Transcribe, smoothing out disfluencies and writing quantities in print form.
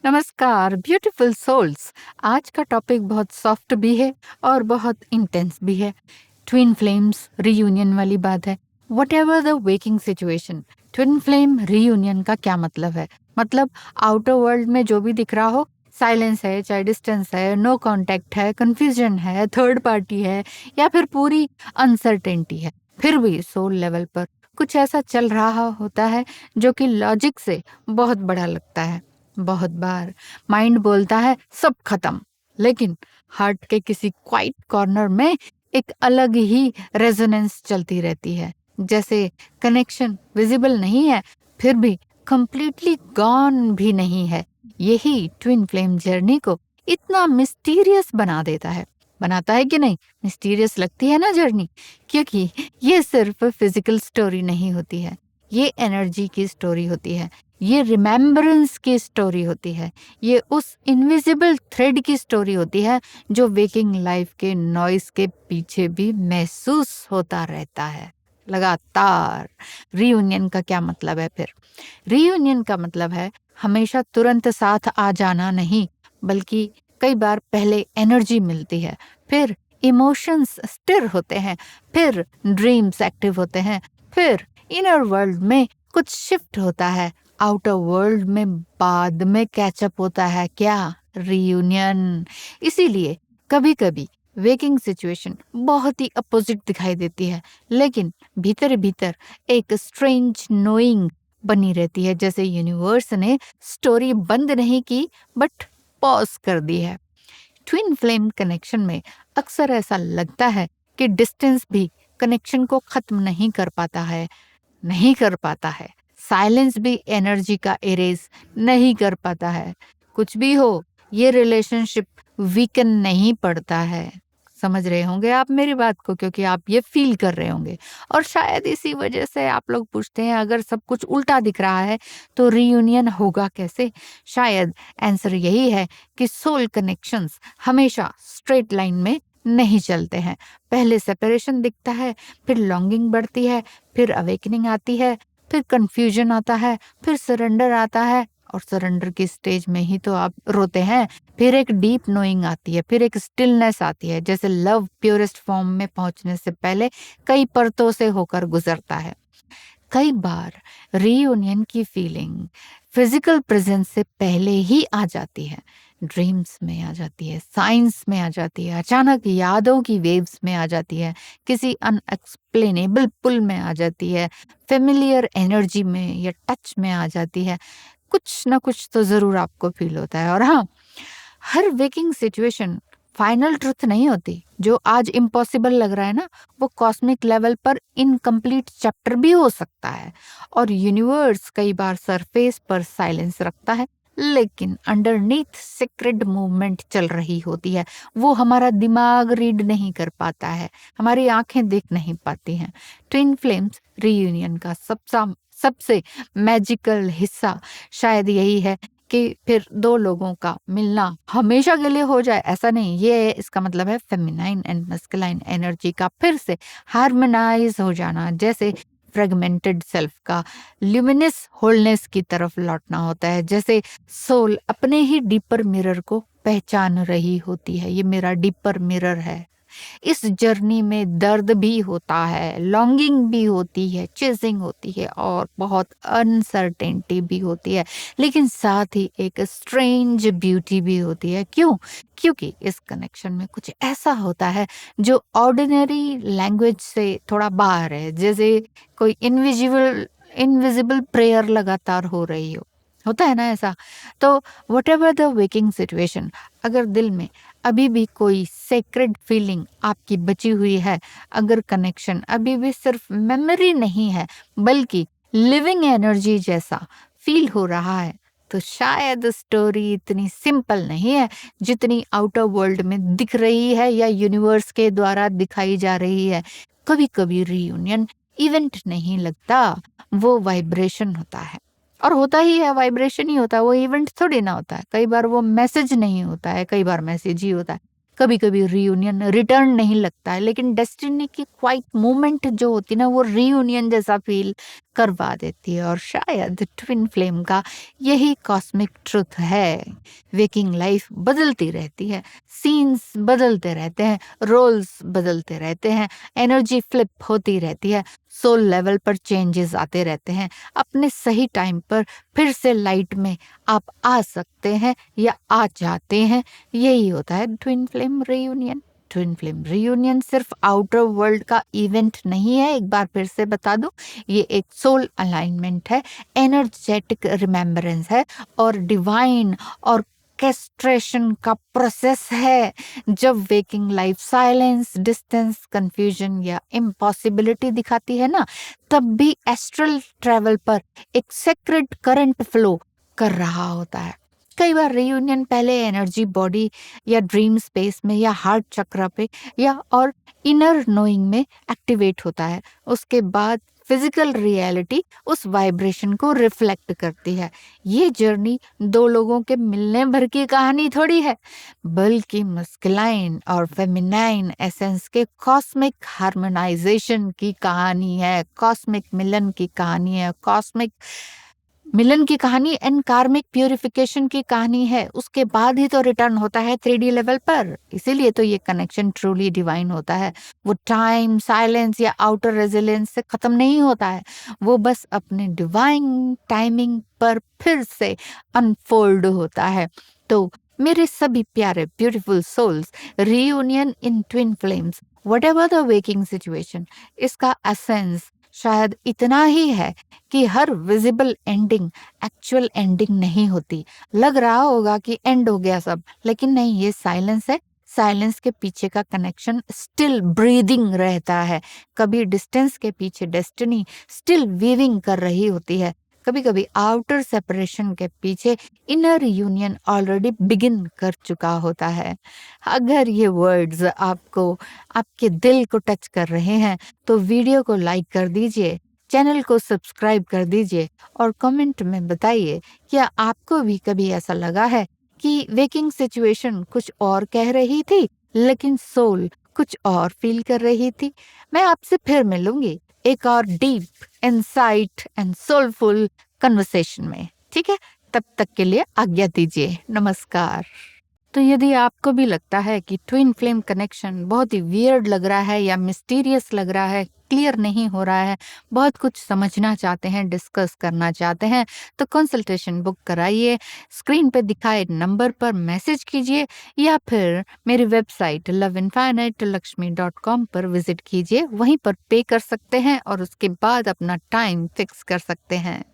नमस्कार beautiful souls. आज का टॉपिक बहुत सॉफ्ट भी है और बहुत इंटेंस भी है। ट्विन फ्लेम्स रीयूनियन वाली बात है। What ever the waking situation, twin flame reunion का क्या मतलब है? मतलब आउटर वर्ल्ड में जो भी दिख रहा हो, साइलेंस है, चाहे डिस्टेंस है, नो कांटेक्ट है, कंफ्यूजन है, थर्ड पार्टी है, या फिर पूरी अनसर्टेनिटी है, फिर भी सोल लेवल पर कुछ ऐसा चल रहा होता है जो कि लॉजिक से बहुत बड़ा लगता है। बहुत बार माइंड बोलता है सब खत्म, लेकिन हार्ट के किसी क्वाइट कॉर्नर में एक अलग ही रेजोनेंस चलती रहती है। जैसे कनेक्शन विजिबल नहीं है, फिर भी कंप्लीटली गॉन भी नहीं है। यही ट्विन फ्लेम जर्नी को इतना मिस्टीरियस बना देता है। बनाता है कि नहीं? मिस्टीरियस लगती है ना जर्नी, क्योंकि ये सिर्फ फिजिकल स्टोरी नहीं होती है, ये एनर्जी की स्टोरी होती है, ये रिमेम्बरेंस की स्टोरी होती है, ये उस इनविजिबल थ्रेड की स्टोरी होती है जो वेकिंग लाइफ के नॉइस के पीछे भी महसूस होता रहता है लगातार। रीयूनियन का क्या मतलब है फिर? रीयूनियन का मतलब है हमेशा तुरंत साथ आ जाना नहीं, बल्कि कई बार पहले एनर्जी मिलती है, फिर इमोशंस स्टिर होते हैं, फिर ड्रीम्स एक्टिव होते हैं, फिर इनर वर्ल्ड में कुछ शिफ्ट होता है, आउटर वर्ल्ड में बाद में कैचअप होता है। क्या? रीयूनियन। इसीलिए कभी कभी वेकिंग सिचुएशन बहुत ही अपोजिट दिखाई देती है, लेकिन भीतर भीतर एक स्ट्रेंज नोइंग बनी रहती है, जैसे यूनिवर्स ने स्टोरी बंद नहीं की, बट पॉज कर दी है। ट्विन फ्लेम कनेक्शन में अक्सर ऐसा लगता है कि डिस्टेंस भी कनेक्शन को खत्म नहीं कर पाता है। साइलेंस भी एनर्जी का एरेज नहीं कर पाता है। कुछ भी हो, ये रिलेशनशिप वीकन नहीं पड़ता है। समझ रहे होंगे आप मेरी बात को, क्योंकि आप ये फील कर रहे होंगे। और शायद इसी वजह से आप लोग पूछते हैं, अगर सब कुछ उल्टा दिख रहा है तो रीयूनियन होगा कैसे? शायद आंसर यही है कि सोल कनेक्शंस हमेशा स्ट्रेट लाइन में नहीं चलते हैं। पहले सेपरेशन दिखता है, फिर लॉन्गिंग बढ़ती है, फिर अवेकनिंग आती है, फिर कंफ्यूजन आता है, फिर सरेंडर आता है, और सरेंडर की स्टेज में ही तो आप रोते हैं। फिर एक डीप नोइंग आती है, फिर एक स्टिलनेस आती है, जैसे लव प्योरेस्ट फॉर्म में पहुंचने से पहले कई परतों से होकर गुजरता है। कई बार रीयूनियन की फीलिंग फिजिकल प्रेजेंस से पहले ही आ जाती है, ड्रीम्स में आ जाती है, साइंस में आ जाती है, अचानक यादों की वेव्स में आ जाती है, किसी अनएक्सप्लेनेबल पुल में आ जाती है, फेमिलियर एनर्जी में या टच में आ जाती है। कुछ ना कुछ तो जरूर आपको फील होता है। और हाँ, हर वेकिंग सिचुएशन फाइनल ट्रुथ नहीं होती। जो आज इम्पॉसिबल लग रहा है ना, वो कॉस्मिक लेवल पर इनकम्प्लीट चैप्टर भी हो सकता है। और यूनिवर्स कई बार सरफेस पर साइलेंस रखता है, लेकिन अंडरनीथ सीक्रेट मूवमेंट चल रही होती है। वो हमारा दिमाग रीड नहीं कर पाता है, हमारी आंखें देख नहीं पाती हैं। ट्विन फ्लेम्स रीयूनियन का सबसे मैजिकल हिस्सा शायद यही है कि फिर दो लोगों का मिलना हमेशा के लिए हो जाए, ऐसा नहीं। ये इसका मतलब है फेमिनाइन एंड मस्कुलाइन एनर्जी का फिर से हार्मोनाइज हो जाना, जैसे फ्रेगमेंटेड सेल्फ का ल्यूमिनस होलनेस की तरफ लौटना होता है, जैसे सोल अपने ही डीपर मिरर को पहचान रही होती है। ये मेरा डीपर मिरर है। इस जर्नी में दर्द भी होता है, लॉन्गिंग भी होती है, चेजिंग होती है, और बहुत अनसर्टेनिटी भी होती है, लेकिन साथ ही एक स्ट्रेंज ब्यूटी भी होती है। क्यों? क्योंकि इस कनेक्शन में कुछ ऐसा होता है जो ऑर्डिनरी लैंग्वेज से थोड़ा बाहर है, जैसे कोई इनविजिबल प्रेयर लगातार हो रही हो। होता है ना ऐसा? तो what ever the waking situation, अगर दिल में अभी भी कोई सेक्रेड फीलिंग आपकी बची हुई है, अगर कनेक्शन अभी भी सिर्फ मेमोरी नहीं है, बल्कि लिविंग एनर्जी जैसा फील हो रहा है, तो शायद स्टोरी इतनी सिंपल नहीं है जितनी आउटर वर्ल्ड में दिख रही है या यूनिवर्स के द्वारा दिखाई जा रही है। कभी कभी रीयूनियन इवेंट नहीं लगता, वो वाइब्रेशन होता है। और होता ही है, वाइब्रेशन ही होता है, वो इवेंट थोड़ी ना होता है। कई बार वो मैसेज नहीं होता है, कई बार मैसेज ही होता है। कभी-कभी रियूनियन रिटर्न नहीं लगता है, लेकिन डेस्टिनी की क्वाइट मोमेंट जो होती है ना, वो रियूनियन जैसा फील करवा देती है। और शायद ट्विन फ्लेम का यही कॉस्मिक ट्रुथ है। वेकिंग लाइफ बदलती रहती है, सीन्स बदलते रहते हैं, रोल्स बदलते रहते हैं, एनर्जी फ्लिप होती रहती है, सोल लेवल पर चेंजेस आते रहते हैं। अपने सही टाइम पर फिर से लाइट में आप आ सकते हैं या आ जाते हैं। यही होता है twin flame reunion. Twin flame reunion सिर्फ आउटर वर्ल्ड का इवेंट नहीं है, एक बार फिर से बता दूं, ये एक सोल अलाइनमेंट है, एनर्जेटिक रिमेम्बरेंस है और डिवाइन और कैस्ट्रेशन का प्रोसेस है। जब waking life silence, distance, confusion या इम्पॉसिबिलिटी दिखाती है ना, तब भी एस्ट्रल ट्रेवल पर एक सेक्रेड करंट फ्लो कर रहा होता है। कई बार रियूनियन पहले एनर्जी बॉडी या ड्रीम स्पेस में या हार्ट चक्र पे या और इनर नोइंग में एक्टिवेट होता है। उसके बाद फिजिकल रियलिटी उस वाइब्रेशन को रिफ्लेक्ट करती है। ये जर्नी दो लोगों के मिलने भर की कहानी थोड़ी है, बल्कि मस्कुलाइन और फेमिनाइन एसेंस के कॉस्मिक हार्मोनाइजेशन की कहानी है, कॉस्मिक मिलन की कहानी है, कॉस्मिक मिलन की कहानी एंड कार्मिक प्यूरिफिकेशन की कहानी है। उसके बाद ही तो रिटर्न होता है 3D लेवल पर। इसीलिए तो ये कनेक्शन ट्रूली डिवाइन होता है। वो टाइम, साइलेंस या आउटर रेजिलेंस से खत्म नहीं होता है, वो बस अपने डिवाइन टाइमिंग पर फिर से अनफोल्ड होता है। तो मेरे सभी प्यारे beautiful souls, reunion in twin flames, whatever the waking situation, इसका एसेंस शायद इतना ही है कि हर विजिबल एंडिंग एक्चुअल एंडिंग नहीं होती। लग रहा होगा कि एंड हो गया सब, लेकिन नहीं, ये साइलेंस है। साइलेंस के पीछे का कनेक्शन स्टिल ब्रीदिंग रहता है। कभी डिस्टेंस के पीछे डेस्टिनी स्टिल वीविंग कर रही होती है। कभी कभी आउटर सेपरेशन के पीछे इनर यूनियन ऑलरेडी बिगिन कर चुका होता है। अगर ये वर्ड्स आपको, आपके दिल को टच कर रहे हैं, तो वीडियो को लाइक कर दीजिए, चैनल को सब्सक्राइब कर दीजिए और कमेंट में बताइए, क्या आपको भी कभी ऐसा लगा है कि वेकिंग सिचुएशन कुछ और कह रही थी, लेकिन सोल कुछ और फील कर रही थी। मैं आपसे फिर मिलूंगी एक और deep insight and soulful conversation में, ठीक है? तब तक के लिए आज्ञा दीजिए। नमस्कार। तो यदि आपको भी लगता है कि ट्विन फ्लेम कनेक्शन बहुत ही वियर्ड लग रहा है या मिस्टीरियस लग रहा है, क्लियर नहीं हो रहा है, बहुत कुछ समझना चाहते हैं, डिस्कस करना चाहते हैं, तो कंसल्टेशन बुक कराइए। स्क्रीन पे दिखाए नंबर पर मैसेज कीजिए या फिर मेरी वेबसाइट lovinfinitelakshmi.com पर विजिट कीजिए। वहीं पर पे कर सकते हैं और उसके बाद अपना टाइम फिक्स कर सकते हैं।